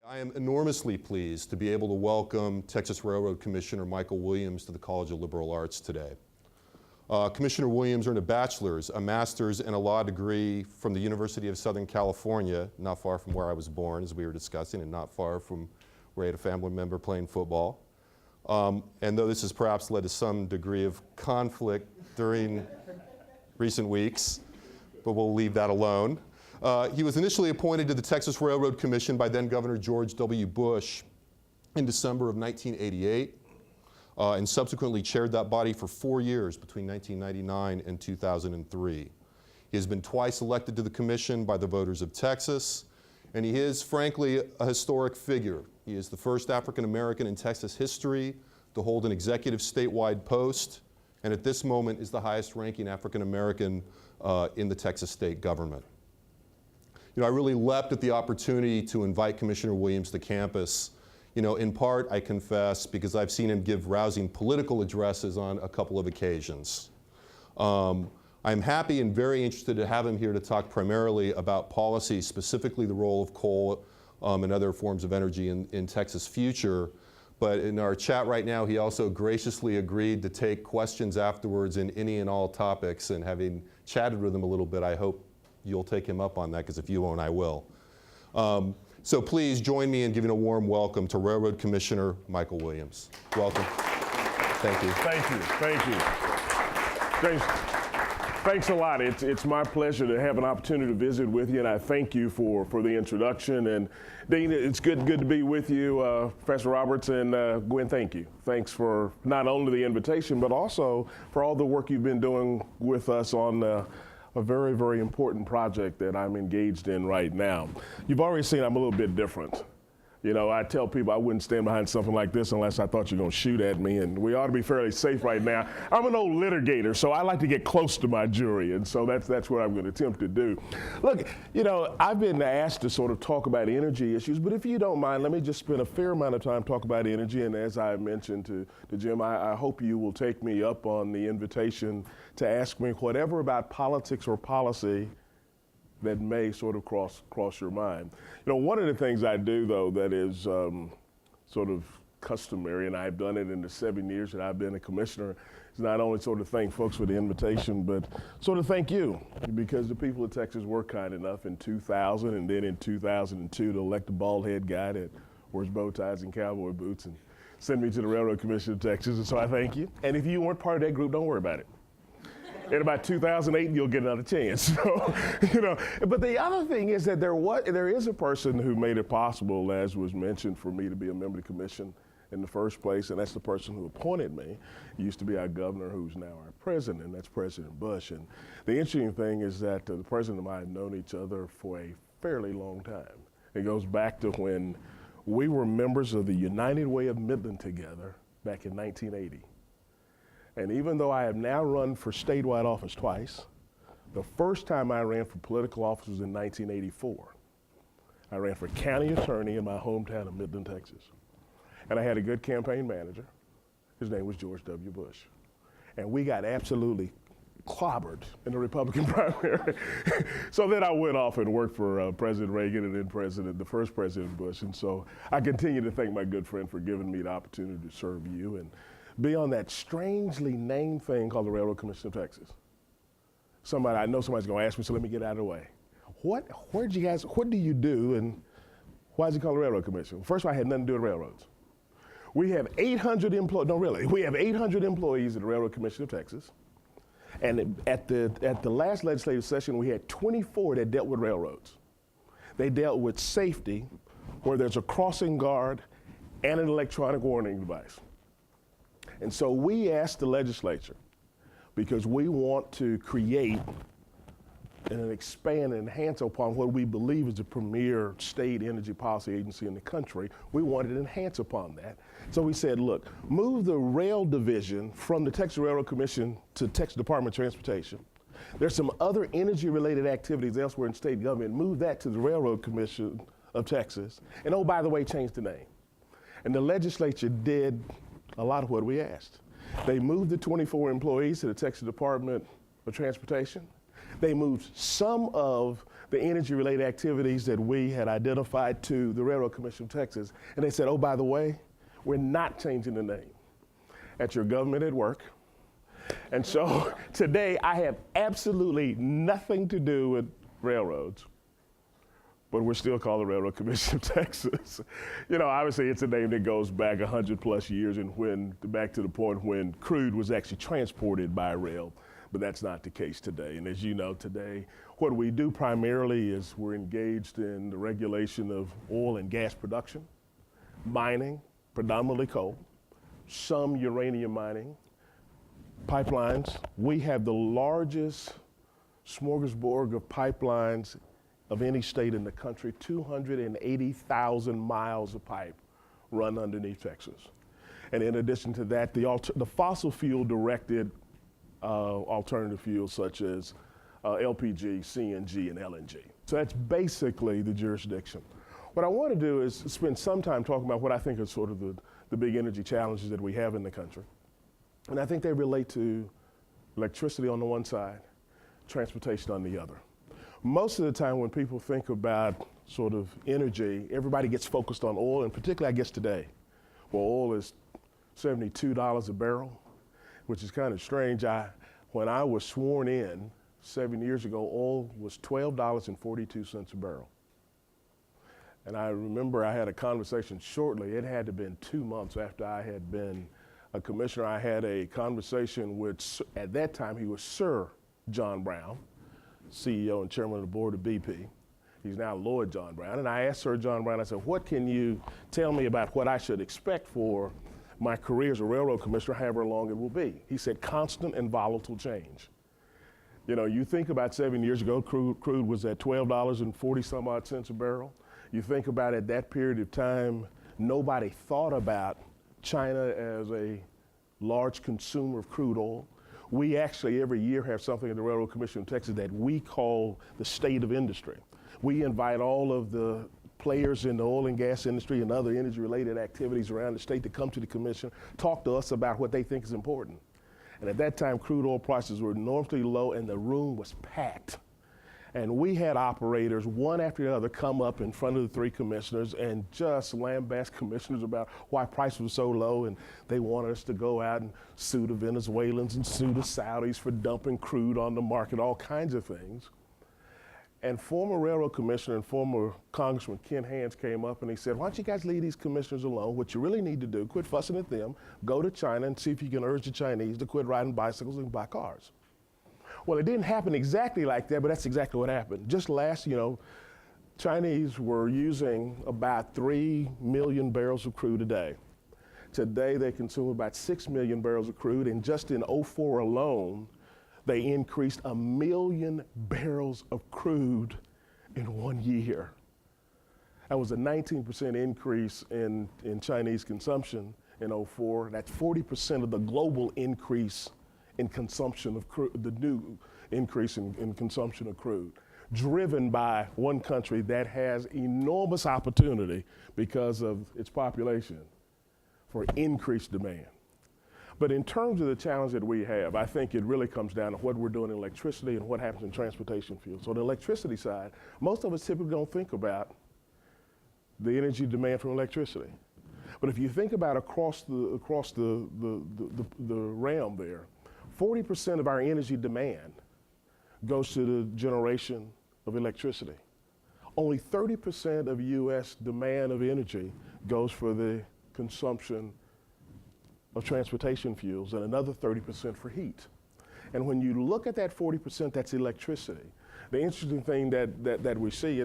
I am enormously pleased to be able to welcome Texas Railroad Commissioner Michael Williams to the College of Liberal Arts today. Commissioner Williams earned a bachelor's, a master's, and a law degree from the University of Southern California, not far from where I was born, as we were discussing, and not far from where I had a family member playing football. And though this has perhaps led to some degree of conflict during recent weeks, but we'll leave that alone. He was initially appointed to the Texas Railroad Commission by then Governor George W. Bush in December of 1988, and subsequently chaired that body for 4 years between 1999 and 2003. He has been twice elected to the commission by the voters of Texas, and he is, frankly, a historic figure. He is the first African American in Texas history to hold an executive statewide post, and at this moment is the highest ranking African American in the Texas state government. You know, I really leapt at the opportunity to invite Commissioner Williams to campus, you know, in part, I confess, because I've seen him give rousing political addresses on a couple of occasions. I'm happy and very interested to have him here to talk primarily about policy, specifically the role of coal and other forms of energy in Texas' future. But in our chat right now, he also graciously agreed to take questions afterwards in any and all topics, and having chatted with him a little bit, I hope you'll take him up on that, because if you won't, I will. So please join me in giving a warm welcome to Railroad Commissioner Michael Williams. Welcome. Thank you. Thank you. Thank you. Thanks a lot. It's my pleasure to have an opportunity to visit with you, and I thank you for the introduction. And Dean, it's good to be with you. Professor Roberts and Gwen, thank you. Thanks for not only the invitation, but also for all the work you've been doing with us on a very, very important project that I'm engaged in right now. You've already seen I'm a little bit different. You know, I tell people I wouldn't stand behind something like this unless I thought you were going to shoot at me, and we ought to be fairly safe right now. I'm an old litigator, so I like to get close to my jury, and so that's what I'm going to attempt to do. Look, you know, I've been asked to sort of talk about energy issues, but if you don't mind, let me just spend a fair amount of time talking about energy, and as I mentioned to Jim, I hope you will take me up on the invitation to ask me whatever about politics or policy that may sort of cross your mind. You know, one of the things I do, though, that is sort of customary, and I've done it in the 7 years that I've been a commissioner, is not only sort of thank folks for the invitation, but sort of thank you, because the people of Texas were kind enough in 2000 and then in 2002 to elect a bald-head guy that wears bow ties and cowboy boots and send me to the Railroad Commission of Texas, and so I thank you. And if you weren't part of that group, don't worry about it. In about 2008, you'll get another chance. So, you know, but the other thing is that there is a person who made it possible, as was mentioned, for me to be a member of the commission in the first place, and that's the person who appointed me. He used to be our governor, who's now our president, and that's President Bush. And the interesting thing is that the president and I have known each other for a fairly long time. It goes back to when we were members of the United Way of Midland together back in 1980. And even though I have now run for statewide office twice, the first time I ran for political office was in 1984. I ran for county attorney in my hometown of Midland, Texas. And I had a good campaign manager. His name was George W. Bush. And we got absolutely clobbered in the Republican primary. So then I went off and worked for President Reagan and then the first President Bush. And so I continue to thank my good friend for giving me the opportunity to serve you and be on that strangely named thing called the Railroad Commission of Texas. I know somebody's going to ask me, so let me get out of the way. What do you do, and why is it called the Railroad Commission? First of all, I had nothing to do with railroads. We have 800 employees, no really, we have 800 employees at the Railroad Commission of Texas. And at the last legislative session, we had 24 that dealt with railroads. They dealt with safety, where there's a crossing guard and an electronic warning device. And so we asked the legislature, because we want to create and expand and enhance upon what we believe is the premier state energy policy agency in the country, we wanted to enhance upon that. So we said, look, move the rail division from the Texas Railroad Commission to Texas Department of Transportation. There's some other energy-related activities elsewhere in state government. Move that to the Railroad Commission of Texas. And oh, by the way, change the name. And the legislature did a lot of what we asked. They moved the 24 employees to the Texas Department of Transportation. They moved some of the energy-related activities that we had identified to the Railroad Commission of Texas. And they said, oh, by the way, we're not changing the name. At your government at work. And so today I have absolutely nothing to do with railroads, but we're still called the Railroad Commission of Texas. You know, obviously it's a name that goes back 100+ years and back to the point when crude was actually transported by rail, but that's not the case today. And as you know today, what we do primarily is we're engaged in the regulation of oil and gas production, mining, predominantly coal, some uranium mining, pipelines. We have the largest smorgasbord of pipelines of any state in the country. 280,000 miles of pipe run underneath Texas. And in addition to that, the fossil fuel directed alternative fuels such as LPG, CNG, and LNG. So that's basically the jurisdiction. What I want to do is spend some time talking about what I think are sort of the big energy challenges that we have in the country. And I think they relate to electricity on the one side, transportation on the other. Most of the time when people think about sort of energy, everybody gets focused on oil, and particularly I guess today, well, oil is $72 a barrel, which is kind of strange. When I was sworn in 7 years ago, oil was $12.42 a barrel. And I remember I had a conversation shortly, it had to have been 2 months after I had been a commissioner. I had a conversation with, at that time, he was Sir John Brown, CEO and chairman of the board of BP. He's now Lord John Brown. And I asked Sir John Brown, I said, what can you tell me about what I should expect for my career as a railroad commissioner, however long it will be? He said, constant and volatile change. You know, you think about 7 years ago, crude was at $12.40 some odd cents a barrel. You think about at that period of time, nobody thought about China as a large consumer of crude oil. We actually every year have something in the Railroad Commission of Texas that we call the State of Industry. We invite all of the players in the oil and gas industry and other energy related activities around the state to come to the commission, talk to us about what they think is important. And at that time, crude oil prices were enormously low and the room was packed. And we had operators, one after the other, come up in front of the three commissioners and just lambast commissioners about why prices were so low, and they wanted us to go out and sue the Venezuelans and sue the Saudis for dumping crude on the market, all kinds of things. And former railroad commissioner and former Congressman Ken Hands came up and he said, why don't you guys leave these commissioners alone? What you really need to do, quit fussing at them, go to China and see if you can urge the Chinese to quit riding bicycles and buy cars. Well, it didn't happen exactly like that, but that's exactly what happened. Just last, Chinese were using about 3 million barrels of crude a day. Today, they consume about 6 million barrels of crude, and just in '04 alone, they increased 1 million barrels of crude in 1 year. That was a 19% increase in Chinese consumption in '04. That's 40% of the global increase in consumption of crude, the new increase in consumption of crude, driven by one country that has enormous opportunity because of its population for increased demand. But in terms of the challenge that we have, I think it really comes down to what we're doing in electricity and what happens in transportation fuels. So the electricity side, most of us typically don't think about the energy demand from electricity. But if you think about across the realm there, 40% of our energy demand goes to the generation of electricity. Only 30% of U.S. demand of energy goes for the consumption of transportation fuels and another 30% for heat. And when you look at that 40%, that's electricity. The interesting thing that we see,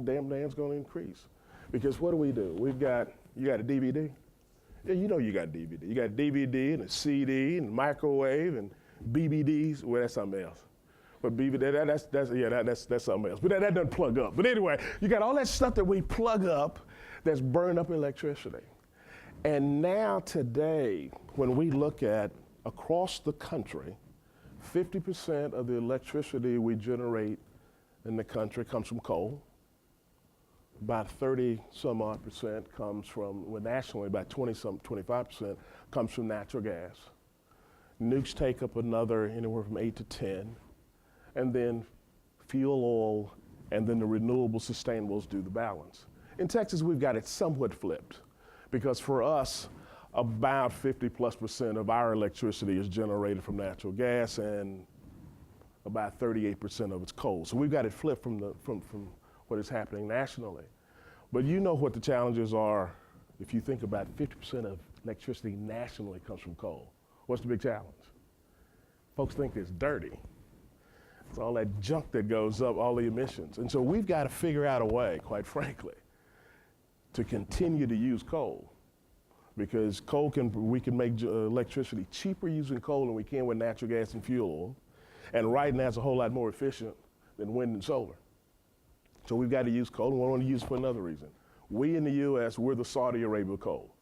demand's going to increase. Because what do? You got a DVD? Yeah, you know you got DVD. You got DVD and a CD and microwave and BBDs. Well, that's something else. But BBD, that's something else. But that doesn't plug up. But anyway, you got all that stuff that we plug up that's burned up electricity. And now today, when we look at across the country, 50% of the electricity we generate in the country comes from coal. About 30-some-odd% comes from, well, nationally, about 25% comes from natural gas. Nukes take up another anywhere from 8 to 10. And then fuel oil, and then the renewable sustainables do the balance. In Texas, we've got it somewhat flipped because for us, about 50+% of our electricity is generated from natural gas and about 38% of it's coal. So we've got it flipped from what is happening nationally. But you know what the challenges are if you think about 50% of electricity nationally comes from coal. What's the big challenge? Folks think it's dirty. It's all that junk that goes up, all the emissions. And so we've got to figure out a way, quite frankly, to continue to use coal. Because we can make electricity cheaper using coal than we can with natural gas and fuel oil. And right now it's a whole lot more efficient than wind and solar. So we've got to use coal, and we want to use it for another reason. We in the US, we're the Saudi Arabia of coal.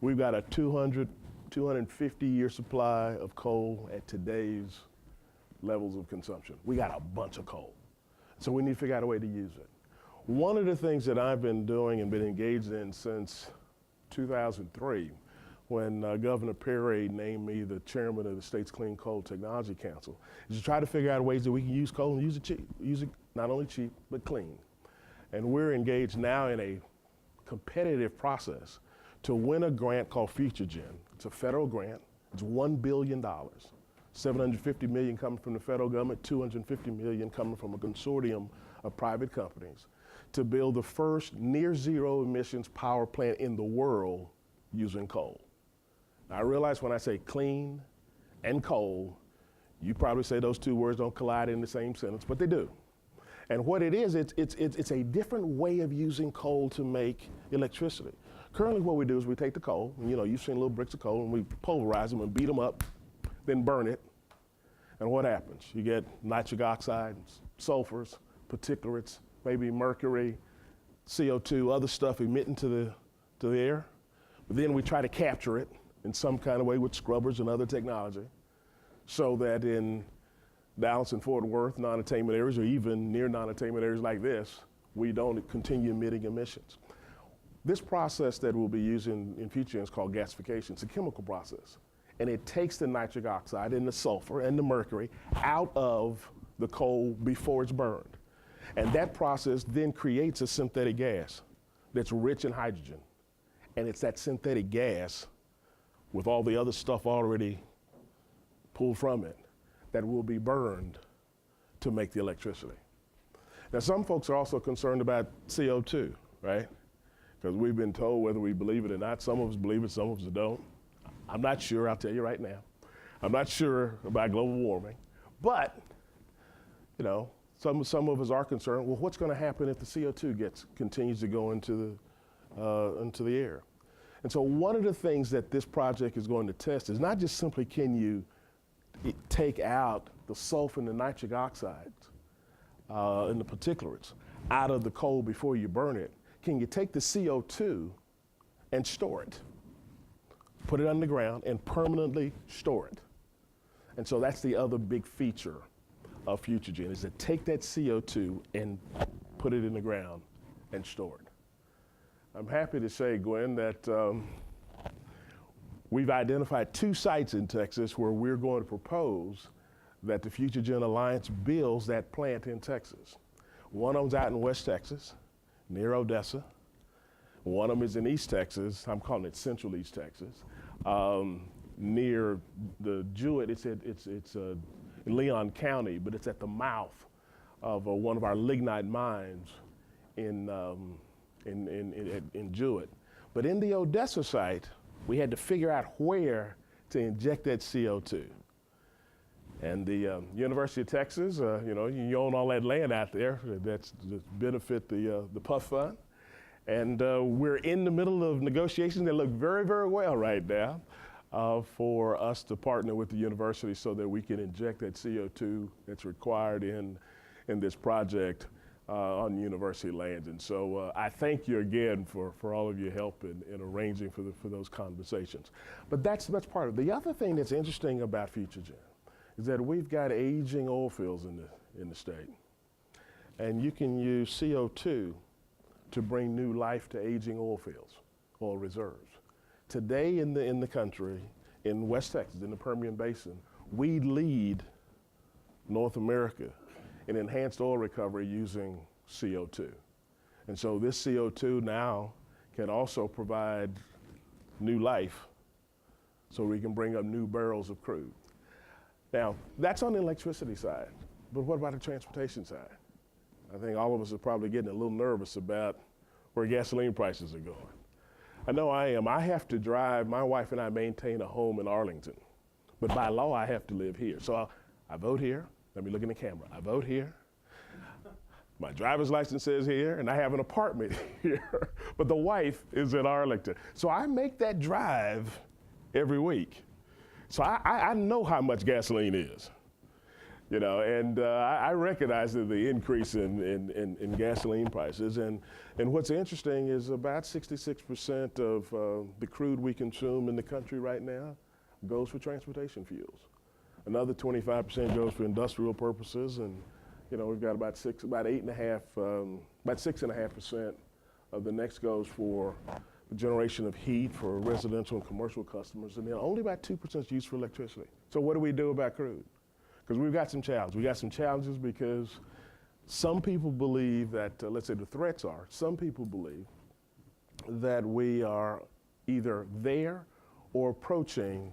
We've got a 250-year supply of coal at today's levels of consumption. We got a bunch of coal. So we need to figure out a way to use it. One of the things that I've been doing and been engaged in since 2003, when Governor Perry named me the chairman of the state's Clean Coal Technology Council, is to try to figure out ways that we can use coal and use it cheap, use it not only cheap, but clean. And we're engaged now in a competitive process to win a grant called FutureGen. It's a federal grant. It's $1 billion. $750 million coming from the federal government, $250 million coming from a consortium of private companies to build the first near zero emissions power plant in the world using coal. Now, I realize when I say clean and coal, you probably say those two words don't collide in the same sentence, but they do. And what it is, it's a different way of using coal to make electricity. Currently what we do is we take the coal, and you've seen little bricks of coal, and we pulverize them and beat them up, then burn it. And what happens? You get nitric oxide, sulfurs, particulates, maybe mercury, CO2, other stuff emitting to the air. But then we try to capture it in some kind of way with scrubbers and other technology so that in Dallas and Fort Worth, non-attainment areas, or even near non-attainment areas like this, we don't continue emitting emissions. This process that we'll be using in FutureGen is called gasification. It's a chemical process. And it takes the nitric oxide and the sulfur and the mercury out of the coal before it's burned. And that process then creates a synthetic gas that's rich in hydrogen. And it's that synthetic gas with all the other stuff already pulled from it that will be burned to make the electricity. Now, some folks are also concerned about CO2, right? Because we've been told, whether we believe it or not, some of us believe it, some of us don't. I'm not sure, I'll tell you right now. I'm not sure about global warming, but some of us are concerned, well, what's gonna happen if the CO2 continues to go into the air? And so one of the things that this project is going to test is not just simply can you take out the sulfur and the nitric oxides and the particulates out of the coal before you burn it. Can you take the CO2 and store it? Put it underground and permanently store it. And so that's the other big feature of FutureGen, is to take that CO2 and put it in the ground and store it. I'm happy to say, Gwen, that we've identified 2 sites in Texas where we're going to propose that the FutureGen Alliance builds that plant in Texas. One of them's out in West Texas, near Odessa. One of them is in East Texas. I'm calling it Central East Texas, near the Jewett. It's in Leon County, but it's at the mouth of one of our lignite mines in Jewett. But in the Odessa site, we had to figure out where to inject that CO2. And the University of Texas, you own all that land out there that's to benefit the PUF fund. And we're in the middle of negotiations that look very, very well right now for us to partner with the university so that we can inject that CO2 that's required in this project on university lands. And so I thank you again for all of your help in arranging for those conversations. But that's part of it. The other thing that's interesting about FutureGen is that we've got aging oil fields in the state. And you can use CO2 to bring new life to aging oil fields, oil reserves. Today in the country, in West Texas, in the Permian Basin, we lead North America and enhanced oil recovery using CO2. And so this CO2 now can also provide new life so we can bring up new barrels of crude. Now, that's on the electricity side, but what about the transportation side? I think all of us are probably getting a little nervous about where gasoline prices are going. I know I am. I have to drive, my wife and I maintain a home in Arlington, but by law I have to live here. So I vote here. Let me look in the camera. I vote here. My driver's license says here, and I have an apartment here, but the wife is in Arlington. So I make that drive every week. So I know how much gasoline is, you know, and I recognize the increase in gasoline prices. And what's interesting is about 66% of the crude we consume in the country right now goes for transportation fuels. Another 25% goes for industrial purposes, and you know, we've got about 6.5% of the next goes for the generation of heat for residential and commercial customers, and then only about 2% is used for electricity. So what do we do about crude? Because we've got some challenges. We got some challenges because some people believe that, let's say the threats are, some people believe that we are either there or approaching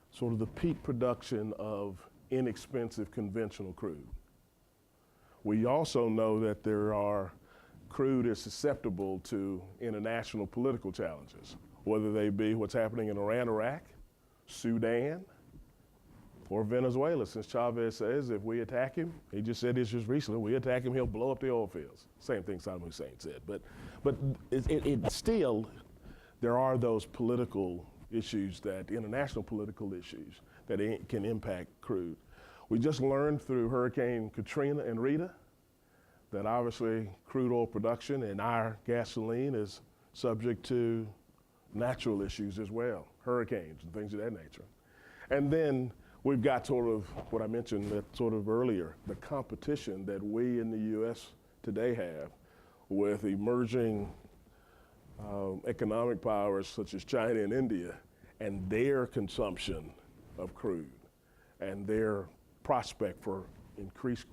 sort of the peak production of inexpensive conventional crude. We also know that crude is susceptible to international political challenges, whether they be what's happening in Iran, Iraq, Sudan, or Venezuela. Since Chavez says if we attack him, he just said this just recently, we attack him, he'll blow up the oil fields. Same thing Saddam Hussein said. But it still, there are those political issues, international political issues that can impact crude. We just learned through Hurricane Katrina and Rita that obviously crude oil production and our gasoline is subject to natural issues as well, hurricanes and things of that nature. And then we've got sort of what I mentioned that sort of earlier, the competition that we in the U.S. today have with emerging economic powers such as China and India and their consumption of crude and their prospect for increased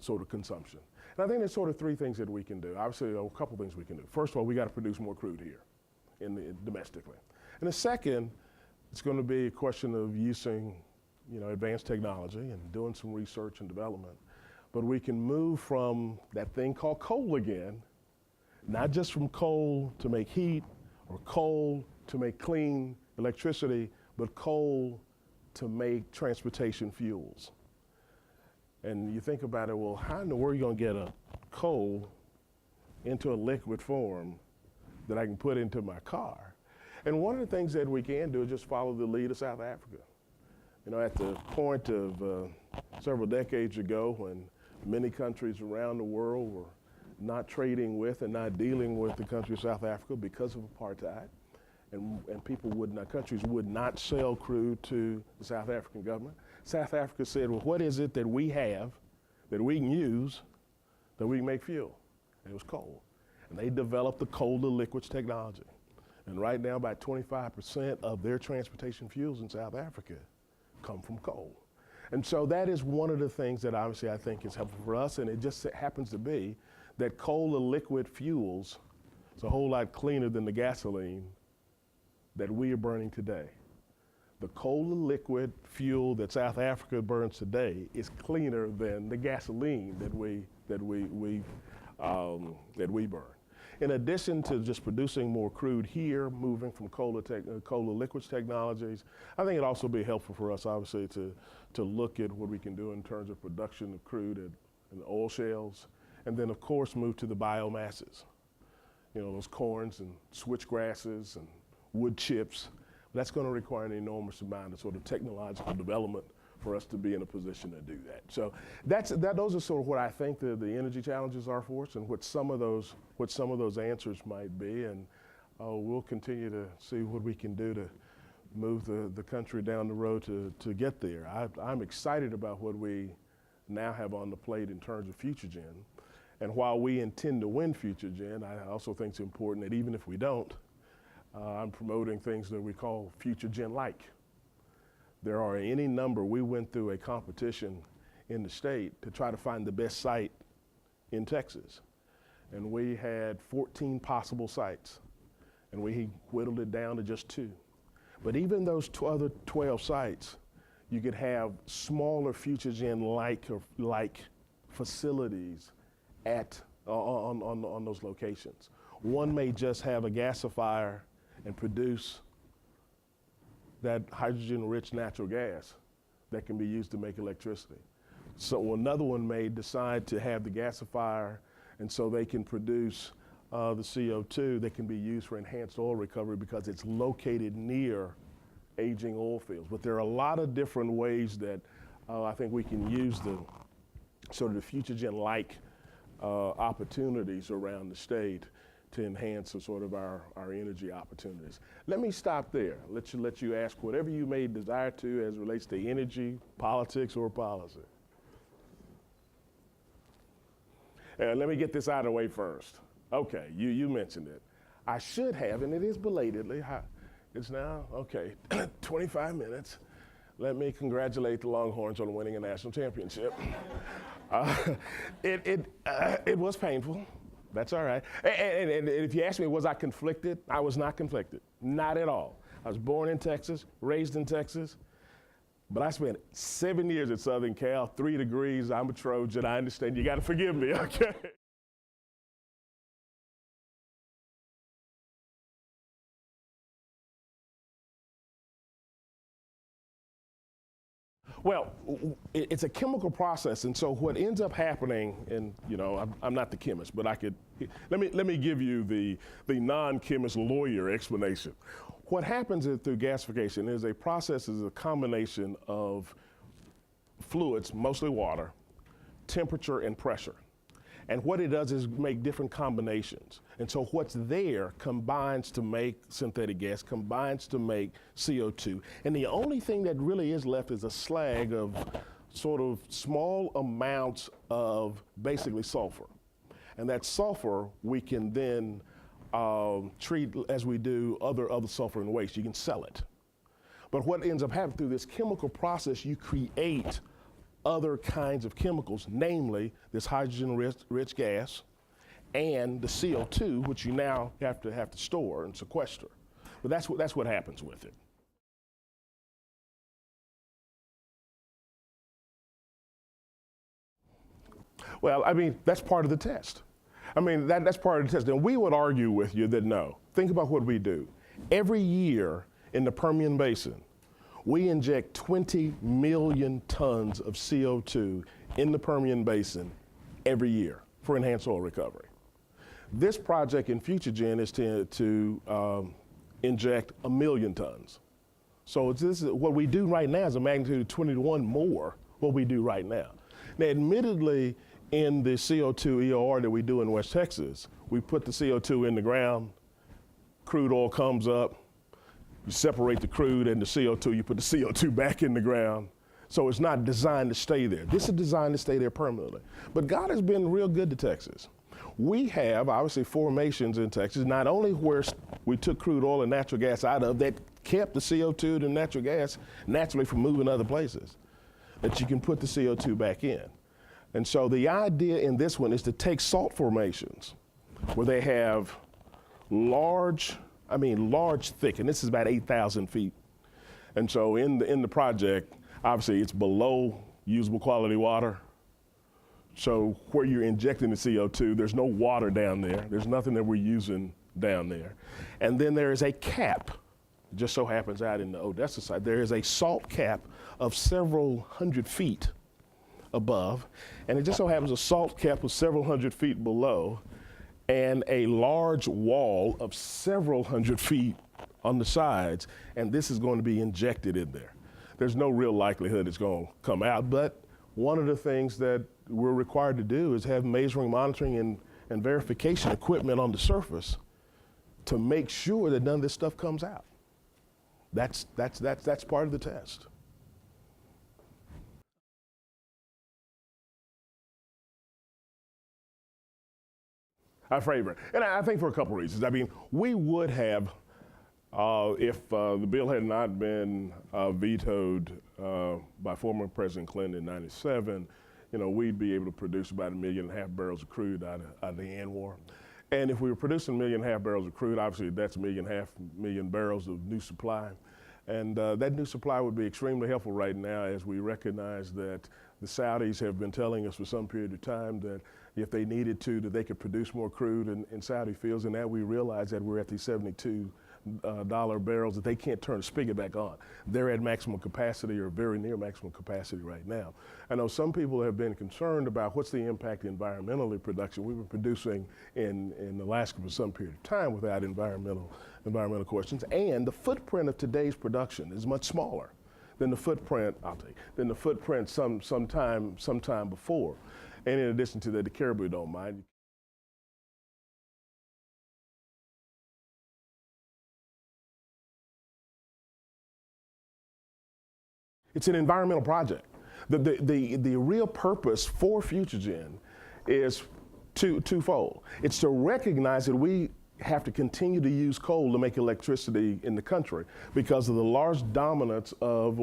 sort of consumption. And I think there's sort of three things that we can do. Obviously, a couple things we can do. First of all, we got to produce more crude here domestically. And the second, it's going to be a question of using, you know, advanced technology and doing some research and development. But we can move from that thing called coal again, not just from coal to make heat or coal to make clean electricity, but coal to make transportation fuels. And you think about it, well, how in the world are you going to get a coal into a liquid form that I can put into my car? And one of the things that we can do is just follow the lead of South Africa. You know, at the point of several decades ago when many countries around the world were not trading with and not dealing with the country of South Africa because of apartheid, and countries would not sell crude to the South African government. South Africa said, well, what is it that we have that we can use that we can make fuel? And it was coal. And they developed the coal to liquids technology. And right now, about 25% of their transportation fuels in South Africa come from coal. And so that is one of the things that obviously I think is helpful for us, and it just happens to be that coal to liquid fuels is a whole lot cleaner than the gasoline that we are burning today. The coal to liquid fuel that South Africa burns today is cleaner than the gasoline that we burn. In addition to just producing more crude here, moving from coal to liquids technologies, I think it'd also be helpful for us, obviously, to look at what we can do in terms of production of crude and oil shales, and then, of course, move to the biomasses. You know, those corns and switchgrasses and wood chips. That's going to require an enormous amount of sort of technological development for us to be in a position to do that. So those are sort of what I think the energy challenges are for us, and what some of those answers might be. And we'll continue to see what we can do to move the country down the road to get there. I'm excited about what we now have on the plate in terms of FutureGen. And while we intend to win FutureGen, I also think it's important that even if we don't, I'm promoting things that we call FutureGen-like. There are any number. We went through a competition in the state to try to find the best site in Texas. And we had 14 possible sites, and we whittled it down to just 2. But even those other 12 sites, you could have smaller FutureGen-like facilities on those locations. One may just have a gasifier and produce that hydrogen-rich natural gas that can be used to make electricity. So another one may decide to have the gasifier, and so they can produce the CO2 that can be used for enhanced oil recovery because it's located near aging oil fields. But there are a lot of different ways that I think we can use the sort of the FutureGen-like opportunities around the state to enhance sort of our energy opportunities. Let me stop there. Let you ask whatever you may desire to as it relates to energy, politics, or policy. Let me get this out of the way first. Okay, you mentioned it. I should have, and it is belatedly, it's now, okay, 25 minutes. Let me congratulate the Longhorns on winning a national championship. It was painful. That's all right. And if you ask me, was I conflicted? I was not conflicted, not at all. I was born in Texas, raised in Texas, but I spent 7 years at Southern Cal, 3 degrees. I'm a Trojan. I understand. You got to forgive me, okay? Well, it's a chemical process, and so what ends up happening, and you know, I'm not the chemist, but let me give you the non-chemist lawyer explanation. What happens through gasification is a process is a combination of fluids, mostly water, temperature, and pressure. And what it does is make different combinations. And so what's there combines to make synthetic gas, combines to make CO2. And the only thing that really is left is a slag of sort of small amounts of basically sulfur. And that sulfur we can then treat as we do other sulfur and waste. You can sell it. But what ends up happening through this chemical process, you create other kinds of chemicals, namely this hydrogen-rich gas and the CO2, which you now have to store and sequester. But that's what happens with it. Well, I mean, that's part of the test. I mean, that's part of the test. And we would argue with you that no. Think about what we do. Every year in the Permian Basin, we inject 20 million tons of CO2 in the Permian Basin every year for enhanced oil recovery. This project in FutureGen is to inject 1 million tons. So this is what we do right now is a magnitude of 20 to 1 more what we do right now. Now, admittedly, in the CO2 EOR that we do in West Texas, we put the CO2 in the ground, crude oil comes up, you separate the crude and the CO2, you put the CO2 back in the ground. So it's not designed to stay there. This is designed to stay there permanently. But God has been real good to Texas. We have, obviously, formations in Texas, not only where we took crude oil and natural gas out of that kept the CO2 and natural gas naturally from moving other places, that you can put the CO2 back in. And so the idea in this one is to take salt formations where they have large, thick, and this is about 8,000 feet. And so in the project, obviously it's below usable quality water. So where you're injecting the CO2, there's no water down there. There's nothing that we're using down there. And then there is a cap, just so happens out in the Odessa side, there is a salt cap of several hundred feet above. And it just so happens a salt cap of several hundred feet below and a large wall of several hundred feet on the sides, and this is going to be injected in there. There's no real likelihood it's going to come out, but one of the things that we're required to do is have measuring, monitoring, and verification equipment on the surface to make sure that none of this stuff comes out. That's part of the test. I favor it. And I think for a couple reasons. I mean, we would have If the bill had not been vetoed by former President Clinton in '97, we'd be able to produce about 1.5 million barrels of crude out of the ANWR. And if we were producing 1.5 million barrels of crude, obviously that's 1.5 million barrels of new supply. And that new supply would be extremely helpful right now, as we recognize that the Saudis have been telling us for some period of time that if they needed to, that they could produce more crude in Saudi fields. And now we realize that we're at these $72 barrels that they can't turn the spigot back on. They're at maximum capacity or very near maximum capacity right now. I know some people have been concerned about what's the impact environmentally production. We've been producing in Alaska for some period of time without environmental questions. And the footprint of today's production is much smaller than the footprint, sometime before. And in addition to that, the caribou don't mind. It's an environmental project. The real purpose for FutureGen is twofold. It's to recognize that we have to continue to use coal to make electricity in the country because of the large dominance of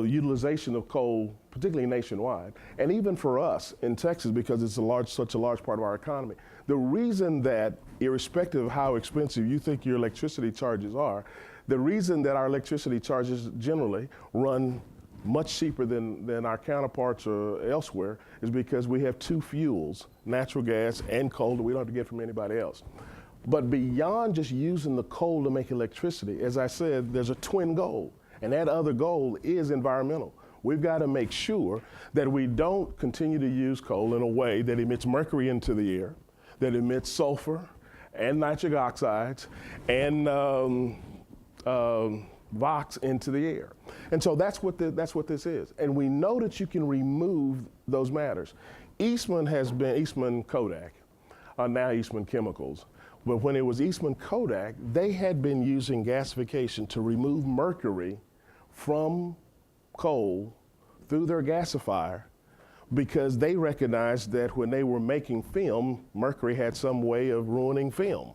utilization of coal, particularly nationwide, and even for us in Texas because it's such a large part of our economy. The reason that, irrespective of how expensive you think your electricity charges are, the reason that our electricity charges generally run much cheaper than our counterparts elsewhere is because we have two fuels, natural gas and coal, that we don't have to get from anybody else. But beyond just using the coal to make electricity, as I said, there's a twin goal, and that other goal is environmental. We've got to make sure that we don't continue to use coal in a way that emits mercury into the air, that emits sulfur and nitric oxides and VOx into the air. And so that's what this is. And we know that you can remove those matters. Eastman has been Eastman Kodak, now Eastman Chemicals. But when it was Eastman Kodak, they had been using gasification to remove mercury from coal through their gasifier because they recognized that when they were making film, mercury had some way of ruining film.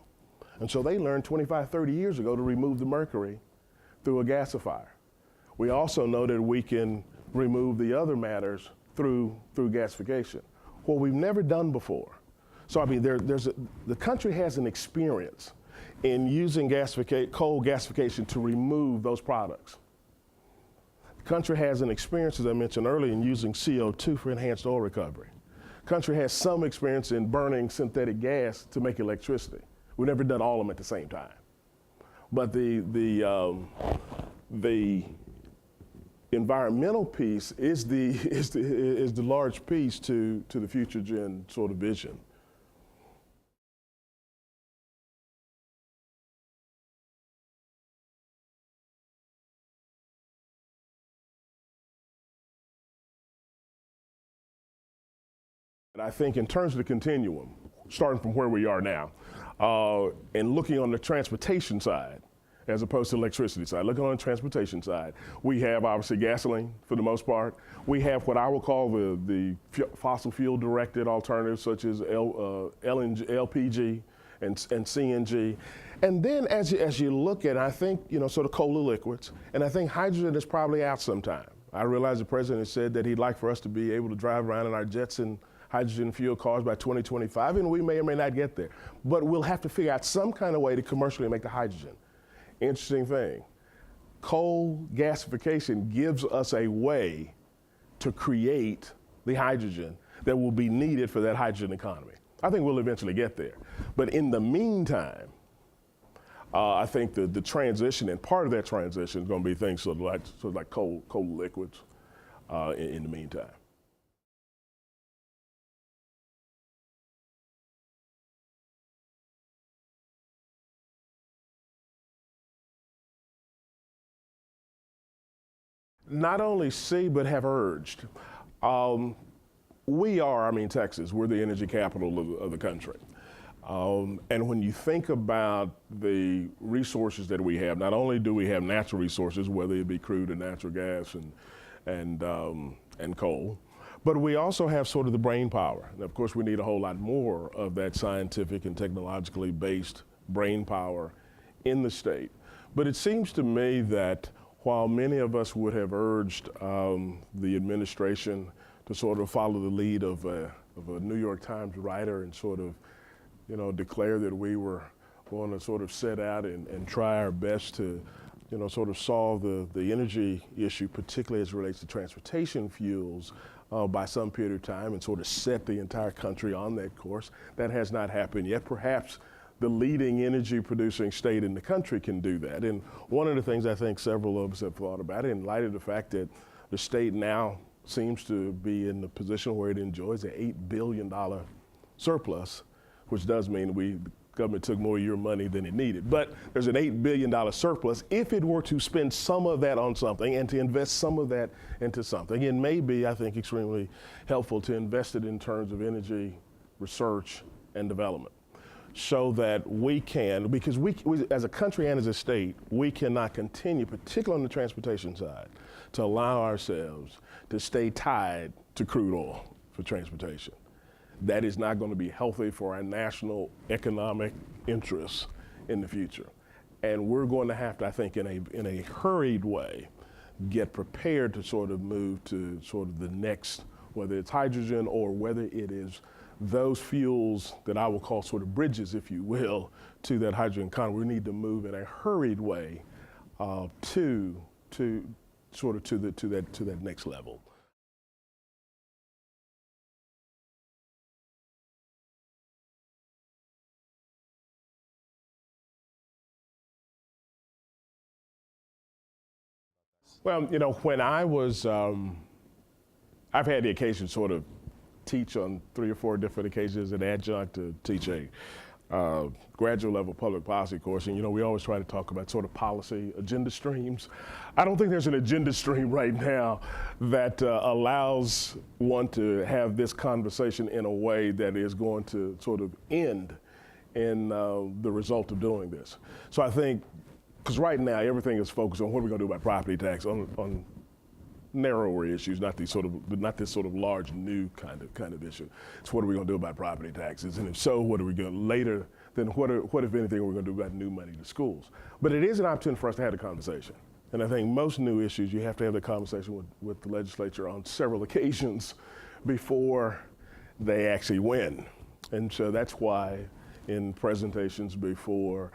And so they learned 25, 30 years ago to remove the mercury through a gasifier. We also know that we can remove the other matters through gasification. What we've never done before. So I mean, the country has an experience in using coal gasification to remove those products. The country has an experience, as I mentioned earlier, in using CO2 for enhanced oil recovery. The country has some experience in burning synthetic gas to make electricity. We've never done all of them at the same time. But the environmental piece is the large piece to the FutureGen sort of vision. And I think in terms of the continuum, starting from where we are now, and looking on the transportation side, as opposed to the electricity side, looking on the transportation side, we have obviously gasoline for the most part. We have what I will call the fossil fuel directed alternatives such as LPG and CNG. And then as you look at, I think, sort of coal to liquids, and I think hydrogen is probably out sometime. I realize the president has said that he'd like for us to be able to drive around in our jets and hydrogen fuel cars by 2025, and we may or may not get there. But we'll have to figure out some kind of way to commercially make the hydrogen. Interesting thing, coal gasification gives us a way to create the hydrogen that will be needed for that hydrogen economy. I think we'll eventually get there. But in the meantime, I think the transition, and part of that transition is going to be things sort of like coal liquids in the meantime. Not only see, but have urged. We are, Texas, we're the energy capital of the country. And when you think about the resources that we have, not only do we have natural resources, whether it be crude and natural gas and coal, but we also have sort of the brain power. And of course, we need a whole lot more of that scientific and technologically based brain power in the state. But it seems to me that while many of us would have urged the administration to sort of follow the lead of a New York Times writer and sort of, declare that we were going to sort of set out and try our best to, sort of solve the energy issue, particularly as it relates to transportation fuels, by some period of time and sort of set the entire country on that course. That has not happened yet. Perhaps the leading energy producing state in the country can do that. And one of the things I think several of us have thought about, in light of the fact that the state now seems to be in the position where it enjoys an $8 billion surplus, which does mean the government took more of your money than it needed. But there's an $8 billion surplus. If it were to spend some of that on something and to invest some of that into something, it may be, I think, extremely helpful to invest it in terms of energy research and development, so that we can, because we as a country and as a state, we cannot continue, particularly on the transportation side, to allow ourselves to stay tied to crude oil for transportation. That is not going to be healthy for our national economic interests in the future. And we're going to have to, I think, in a hurried way, get prepared to sort of move to sort of the next, whether it's hydrogen or whether it is those fuels that I will call sort of bridges, if you will, to that hydrogen economy. We need to move in a hurried way to that next level. Well, when I was, I've had the occasion to sort of teach on 3 or 4 different occasions, an adjunct to teach a graduate level public policy course. And, we always try to talk about sort of policy agenda streams. I don't think there's an agenda stream right now that allows one to have this conversation in a way that is going to sort of end in the result of doing this. So I think, because right now everything is focused on what we're going to do about property tax on narrower issues, not this sort of large new kind of issue. It's what are we going to do about property taxes, and if so, what are we going to later? Then what if anything we're going to do about new money to schools? But it is an opportunity for us to have a conversation, and I think most new issues you have to have the conversation with the legislature on several occasions before they actually win, and so that's why in presentations before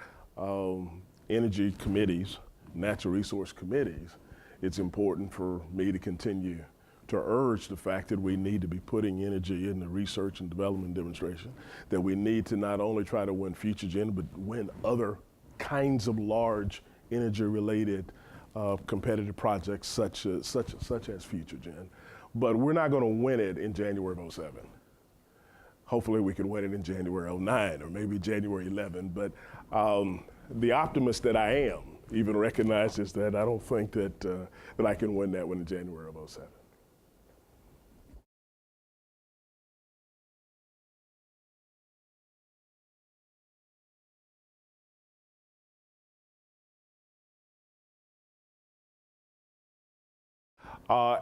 energy committees, natural resource committees, it's important for me to continue to urge the fact that we need to be putting energy in the research and development demonstration, that we need to not only try to win FutureGen, but win other kinds of large energy-related competitive projects such as FutureGen. But we're not going to win it in January of '07. Hopefully we can win it in January of '09 or maybe January 11. But the optimist that I am even recognizes that I don't think that I can win that one in January of '07.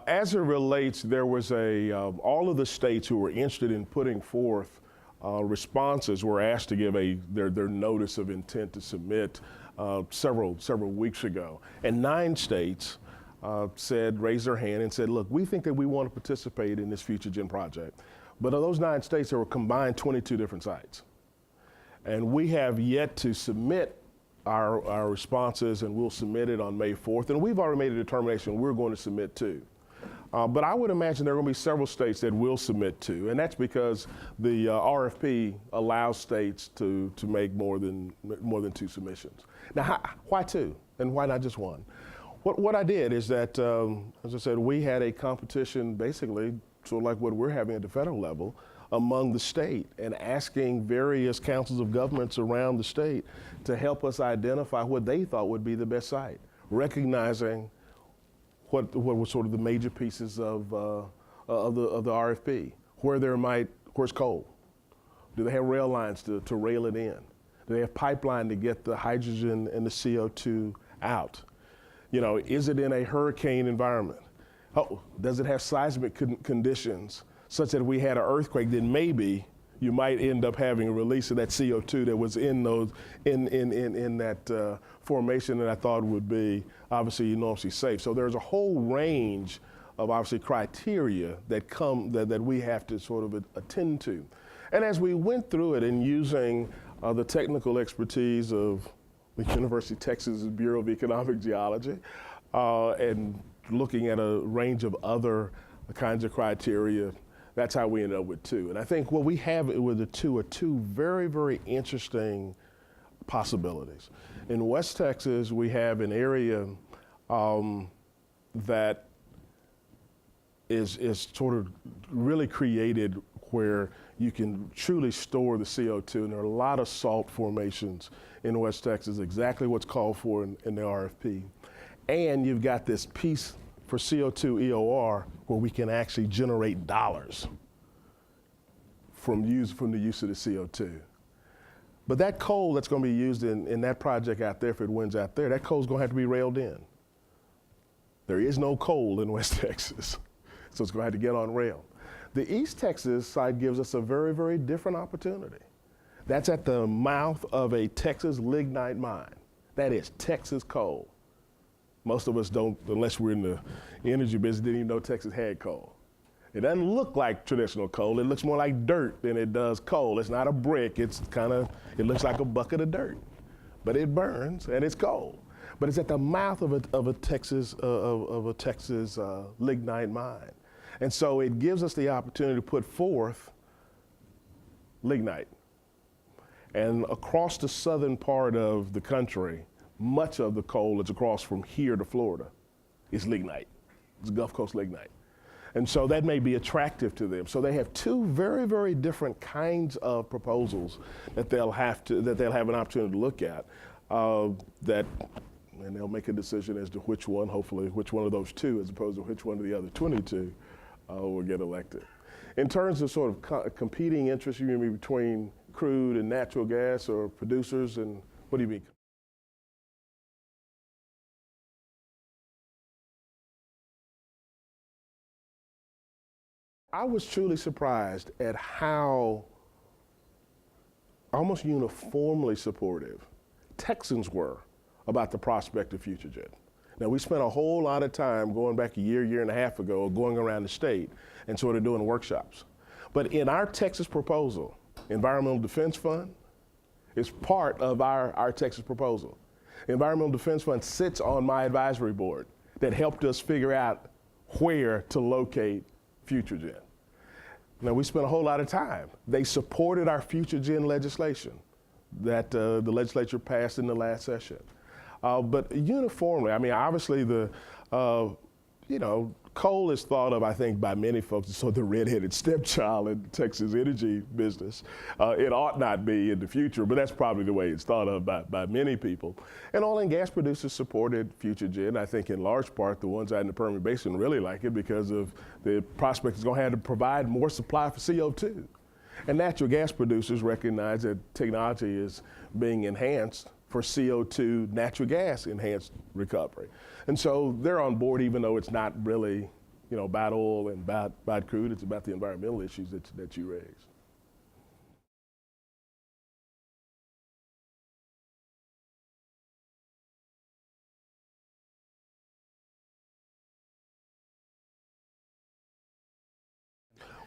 As it relates, there was all of the states who were interested in putting forth responses were asked to give their notice of intent to submit several weeks ago. And 9 states raised their hand and said, look, we think that we want to participate in this FutureGen project. But of those 9 states, there were combined 22 different sites. And we have yet to submit our responses, and we'll submit it on May 4th. And we've already made a determination we're going to submit too. But I would imagine there are going to be several states that will submit to, and that's because the RFP allows states to make more than 2 submissions. Now, why 2, and why not just 1? What I did is that, as I said, we had a competition, basically, sort of like what we're having at the federal level, among the state, and asking various councils of governments around the state to help us identify what they thought would be the best site, recognizing what were sort of the major pieces of the RFP. Where's coal? Do they have rail lines to rail it in? Do they have pipeline to get the hydrogen and the CO2 out? Is it in a hurricane environment? Does it have seismic conditions such that if we had an earthquake, then maybe you might end up having a release of that CO2 that was in those in that formation that I thought would be obviously enormously safe. So there's a whole range of obviously criteria that we have to sort of attend to. And as we went through it and using the technical expertise of the University of Texas Bureau of Economic Geology and looking at a range of other kinds of criteria, that's how we ended up with 2. And I think what we have with the 2 are 2 very, very interesting possibilities. In West Texas, we have an area that is sort of really created where you can truly store the CO2, and there are a lot of salt formations in West Texas, exactly what's called for in the RFP. And you've got this piece for CO2 EOR where we can actually generate dollars from the use of the CO2. But that coal that's going to be used in that project out there, if it wins out there, that coal is going to have to be railed in. There is no coal in West Texas, so it's going to have to get on rail. The East Texas side gives us a very, very different opportunity. That's at the mouth of a Texas lignite mine. That is Texas coal. Most of us don't, unless we're in the energy business, didn't even know Texas had coal. It doesn't look like traditional coal. It looks more like dirt than it does coal. It's not a brick. It looks like a bucket of dirt. But it burns and it's coal. But it's at the mouth of a Texas lignite mine. And so it gives us the opportunity to put forth lignite. And across the southern part of the country, much of the coal that's across from here to Florida is lignite. It's Gulf Coast lignite. And so that may be attractive to them. So they have 2 very, very different kinds of proposals that they'll have an opportunity to look at. And they'll make a decision as to which one, hopefully, which one of those 2, as opposed to which one of the other 22 will get elected. In terms of sort of competing interests, you mean between crude and natural gas or producers, and what do you mean? I was truly surprised at how almost uniformly supportive Texans were about the prospect of FutureGen. Now, we spent a whole lot of time going back a year and a half ago, going around the state and sort of doing workshops. But in our Texas proposal, Environmental Defense Fund is part of our Texas proposal. Environmental Defense Fund sits on my advisory board that helped us figure out where to locate FutureGen. Now, we spent a whole lot of time. They supported our FutureGen legislation that the legislature passed in the last session. But uniformly, I mean, obviously coal is thought of, I think, by many folks as sort of the redheaded stepchild in the Texas energy business. It ought not be in the future, but that's probably the way it's thought of by many people. And oil and gas producers supported FutureGen. I think in large part, the ones out in the Permian Basin really like it because of the prospect it's going to have to provide more supply for CO2. And natural gas producers recognize that technology is being enhanced for CO2 natural gas enhanced recovery. And so they're on board, even though it's not really, about oil and about crude. It's about the environmental issues that you raised.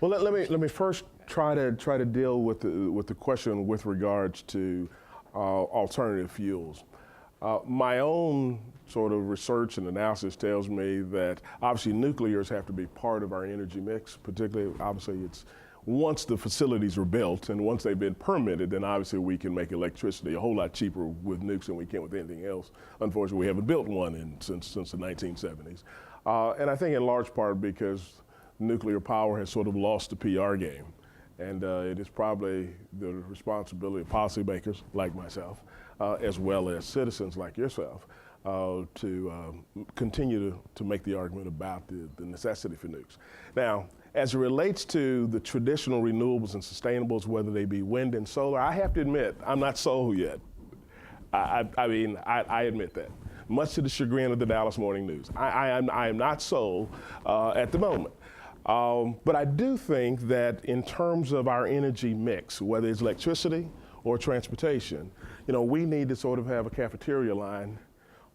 Well, let me first try to deal with the question with regards to alternative fuels. My own sort of research and analysis tells me that obviously nuclears have to be part of our energy mix, particularly obviously it's once the facilities are built and once they've been permitted, then obviously we can make electricity a whole lot cheaper with nukes than we can with anything else. Unfortunately, we haven't built one since the 1970s. And I think in large part because nuclear power has sort of lost the PR game. And it is probably the responsibility of policymakers like myself, as well as citizens like yourself, to continue to make the argument about the necessity for nukes. Now, as it relates to the traditional renewables and sustainables, whether they be wind and solar, I have to admit, I'm not sold yet. I admit that, much to the chagrin of the Dallas Morning News. I am not sold at the moment. But I do think that in terms of our energy mix, whether it's electricity or transportation, we need to sort of have a cafeteria line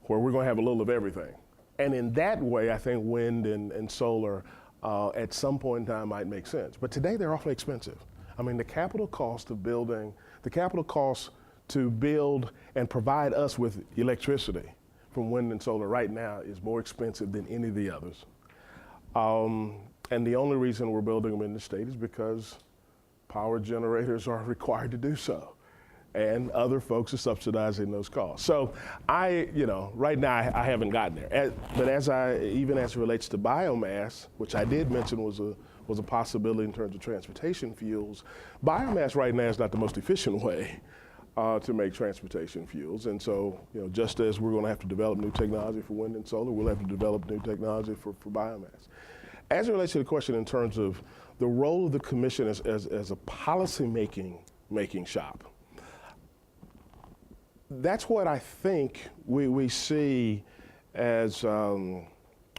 where we're going to have a little of everything. And in that way, I think wind and solar at some point in time might make sense. But today they're awfully expensive. I mean, the capital cost of building, the capital cost to build and provide us with electricity from wind and solar right now is more expensive than any of the others. And the only reason we're building them in the state is because power generators are required to do so. And other folks are subsidizing those costs. So right now I haven't gotten there. But even as it relates to biomass, which I did mention was a possibility in terms of transportation fuels, biomass right now is not the most efficient way to make transportation fuels. And so, just as we're going to have to develop new technology for wind and solar, we'll have to develop new technology for biomass. As it relates to the question in terms of the role of the commission as a policy making shop, that's what I think we see as, while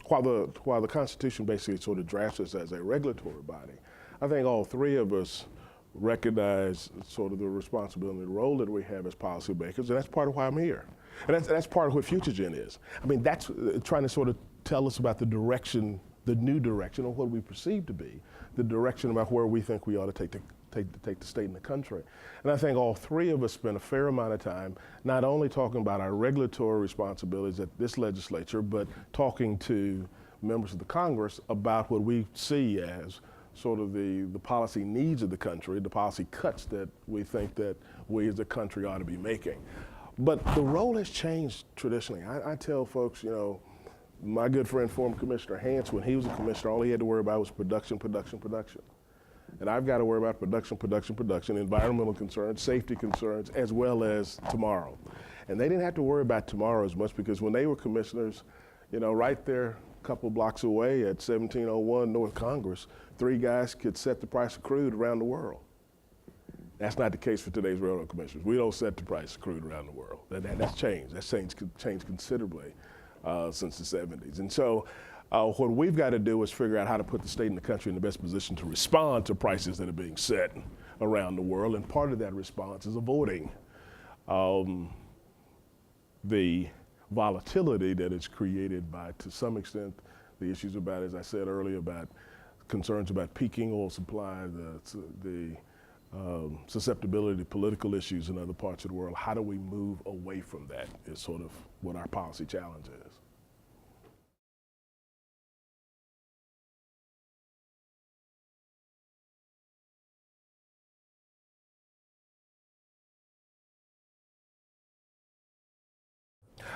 the Constitution basically sort of drafts us as a regulatory body, I think all three of us recognize sort of the responsibility and the role that we have as policymakers, and that's part of why I'm here. And that's part of what FutureGen is. I mean, that's trying to sort of tell us about the direction, the new direction, or what we perceive to be the direction about where we think we ought to take the state and the country. And I think all three of us spend a fair amount of time not only talking about our regulatory responsibilities at this legislature, but talking to members of the Congress about what we see as sort of the policy needs of the country, the policy cuts that we think that we as a country ought to be making. But the role has changed traditionally. I tell folks, my good friend, former Commissioner Hance, when he was a commissioner, all he had to worry about was production. And I've got to worry about production, environmental concerns, safety concerns, as well as tomorrow. And they didn't have to worry about tomorrow as much because when they were commissioners, right there a couple blocks away at 1701 North Congress, three guys could set the price of crude around the world. That's not the case for today's railroad commissioners. We don't set the price of crude around the world. That's changed. That's changed considerably since the 70s. And so what we've got to do is figure out how to put the state and the country in the best position to respond to prices that are being set around the world. And part of that response is avoiding the volatility that is created by, to some extent, the issues about, as I said earlier, about concerns about peaking oil supply, the susceptibility to political issues in other parts of the world. How do we move away from that is sort of what our policy challenge is.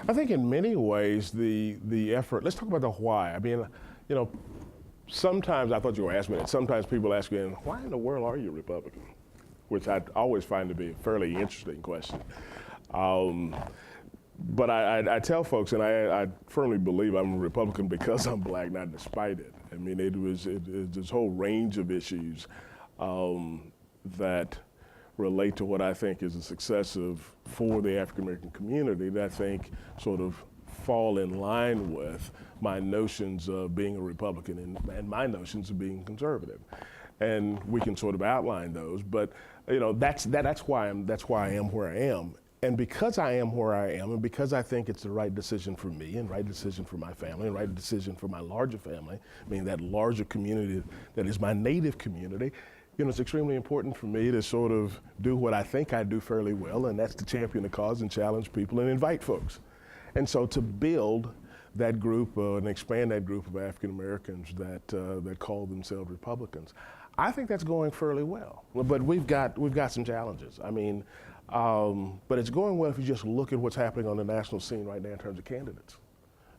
I think in many ways the effort, let's talk about the why. I mean, sometimes, I thought you were asking me that, sometimes people ask me, why in the world are you a Republican? Which I always find to be a fairly interesting question. But I tell folks, and I firmly believe I'm a Republican because I'm black, not despite it. I mean, it was this whole range of issues that relate to what I think is a success for the African American community that I think sort of fall in line with my notions of being a Republican and my notions of being conservative. And we can sort of outline those, but that's why I am where I am. And because I am where I am, and because I think it's the right decision for me, and right decision for my family, and right decision for my larger family, meaning that larger community that is my native community, it's extremely important for me to sort of do what I think I do fairly well, and that's to champion the cause and challenge people and invite folks. And so to build that group and expand that group of African Americans that call themselves Republicans, I think that's going fairly well. But we've got some challenges. I mean, but it's going well if you just look at what's happening on the national scene right now in terms of candidates.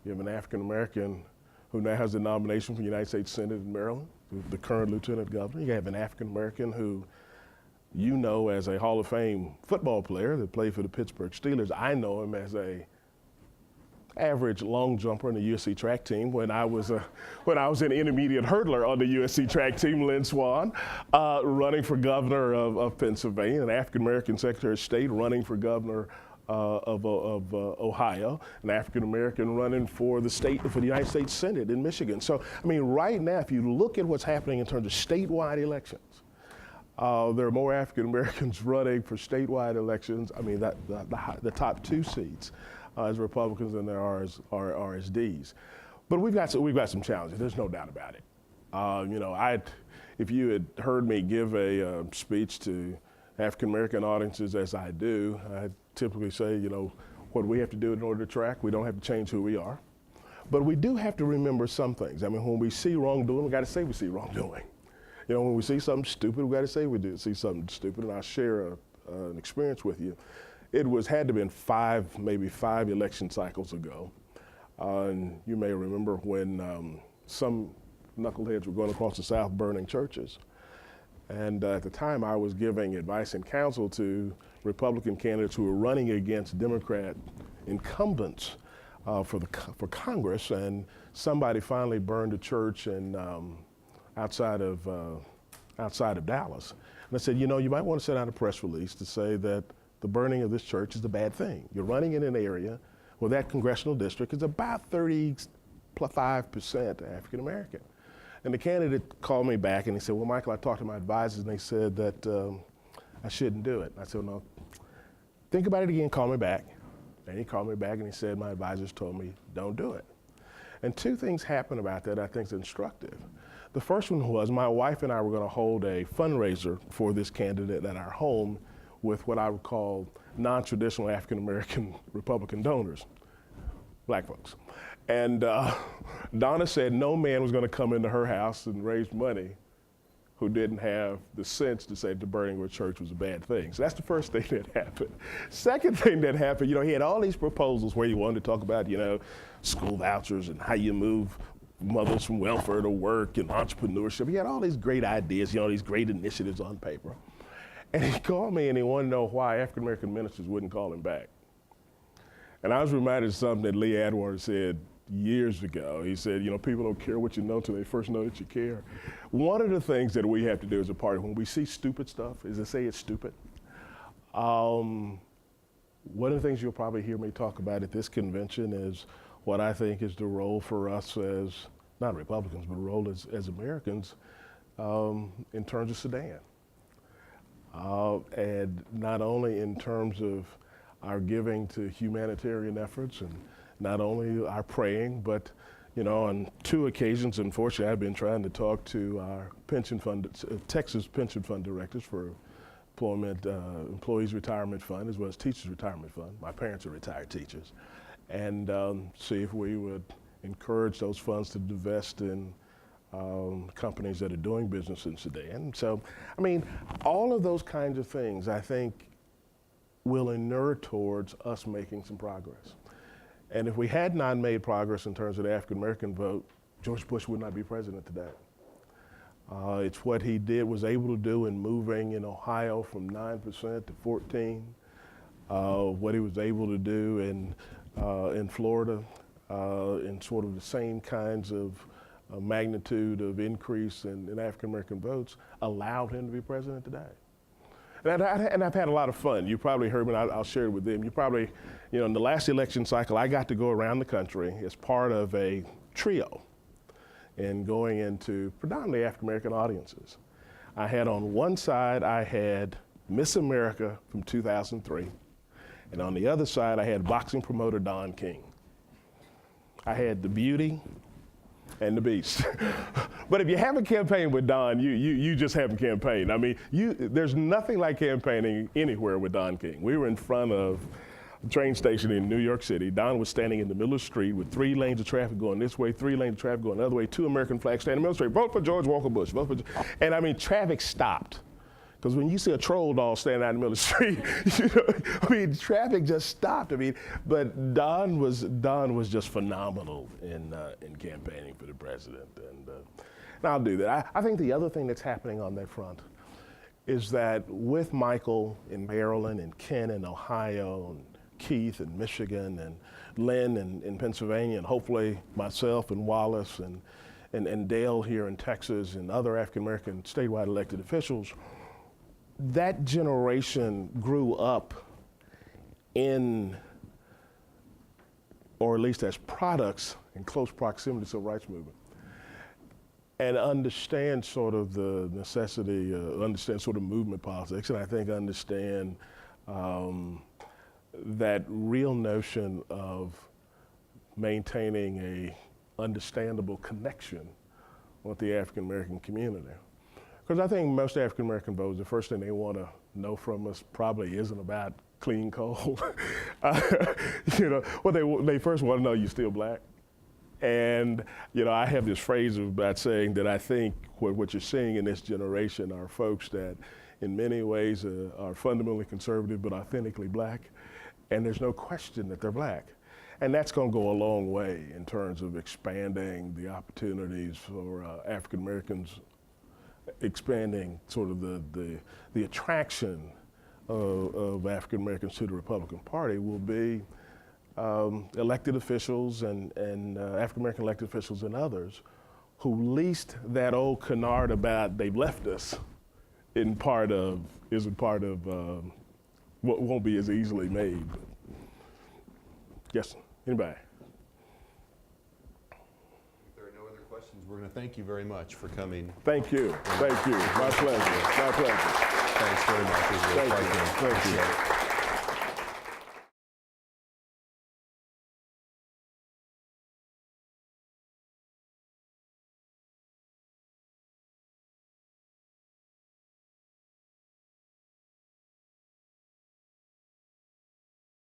You have an African American who now has the nomination for the United States Senate in Maryland, the current Lieutenant Governor. You have an African American who as a Hall of Fame football player that played for the Pittsburgh Steelers. I know him as a average long jumper on the USC track team when I was an intermediate hurdler on the USC track team, Lynn Swan, running for governor of Pennsylvania, an African American Secretary of State running for governor Ohio, an African American running for the United States Senate in Michigan. So, I mean, right now, if you look at what's happening in terms of statewide elections, there are more African Americans running for statewide elections. I mean, the top 2 seats as Republicans than there are as Ds. But we've got some challenges. There's no doubt about it. You know, if you had heard me give a speech to African American audiences as I do, I typically say, you know, what we have to do in order to track, we don't have to change who we are. But we do have to remember some things. I mean, when we see wrongdoing, we got to say we see wrongdoing. You know, when we see something stupid, we got to say we do see something stupid. And I'll share an experience with you. It had to have been maybe five election cycles ago. And you may remember when some knuckleheads were going across the South burning churches. And at the time, I was giving advice and counsel to Republican candidates who were running against Democrat incumbents for Congress, and somebody finally burned a church outside of Dallas. And I said, you know, you might want to send out a press release to say that the burning of this church is a bad thing. You're running in an area where that congressional district is about 35% African American. And the candidate called me back and he said, well, Michael, I talked to my advisors and they said that I shouldn't do it. And I said, no, think about it again, call me back. And he called me back and he said, my advisors told me, don't do it. And two things happened about that I think is instructive. The first one was my wife and I were going to hold a fundraiser for this candidate at our home with what I would call non-traditional African-American Republican donors, black folks. And Donna said no man was going to come into her house and raise money who didn't have the sense to say the burning of a church was a bad thing. So that's the first thing that happened. Second thing that happened, you know, he had all these proposals where he wanted to talk about, you know, school vouchers and how you move mothers from welfare to work and entrepreneurship. He had all these great ideas, you know, these great initiatives on paper. And he called me and he wanted to know why African-American ministers wouldn't call him back. And I was reminded of something that Lee Adwater said years ago. He said, you know, people don't care what you know until they first know that you care. One of the things that we have to do as a party, when we see stupid stuff, is to say it's stupid. One of the things you'll probably hear me talk about at this convention is what I think is the role for us as, not Republicans, but a role as Americans in terms of Sudan. And not only in terms of our giving to humanitarian efforts and not only our praying, but, you know, on two occasions, unfortunately, I've been trying to talk to our pension fund, Texas pension fund directors for Employees Retirement Fund, as well as Teachers Retirement Fund. My parents are retired teachers. And see if we would encourage those funds to divest in companies that are doing business in Sudan. So, I mean, all of those kinds of things, I think, will inure towards us making some progress. And if we had not made progress in terms of the African-American vote, George Bush would not be president today. It's what he was able to do in moving in Ohio from 9% to 14%, what he was able to do in Florida in sort of the same kinds of magnitude of increase in African-American votes allowed him to be president today. And I've had a lot of fun. You probably heard me, and I'll share it with them. You probably, you know, in the last election cycle, I got to go around the country as part of a trio and going into predominantly African-American audiences. I had on one side, I had Miss America from 2003. And on the other side, I had boxing promoter Don King. I had the beauty and the beast. But if you haven't campaigned with Don, you just haven't campaigned. I mean, there's nothing like campaigning anywhere with Don King. We were in front of a train station in New York City. Don was standing in the middle of the street with 3 lanes of traffic going this way, 3 lanes of traffic going the other way, 2 American flags standing in the middle of the street. Vote for George Walker Bush. Vote for and I mean, traffic stopped. Because when you see a troll doll standing out in the middle of the street, you know, I mean, traffic just stopped. I mean, but Don was just phenomenal in campaigning for the president, and I'll do that. I think the other thing that's happening on that front is that with Michael in Maryland and Ken in Ohio and Keith in Michigan and Lynn in Pennsylvania and hopefully myself and Wallace and Dale here in Texas and other African-American statewide elected officials, that generation grew up in, or at least as products in close proximity to the civil rights movement, and understand sort of the necessity, understand sort of movement politics, and I think understand that real notion of maintaining a understandable connection with the African American community. Because I think most African American voters, the first thing they want to know from us probably isn't about clean coal. You know, what they first want to know, you still black? And you know, I have this phrase about saying that I think what you're seeing in this generation are folks that in many ways are fundamentally conservative but authentically black, and there's no question that they're black. And that's going to go a long way in terms of expanding the opportunities for African Americans, expanding sort of the attraction of African Americans to the Republican Party will be elected officials and African American elected officials and others who least that old canard about they've left us isn't part of what won't be as easily made. Yes, anybody? If there are no other questions, we're going to thank you very much for coming. Thank you. Thank you. My pleasure. My pleasure. Thanks very much. It was really Thank you. quite good. Thank you. Appreciate it.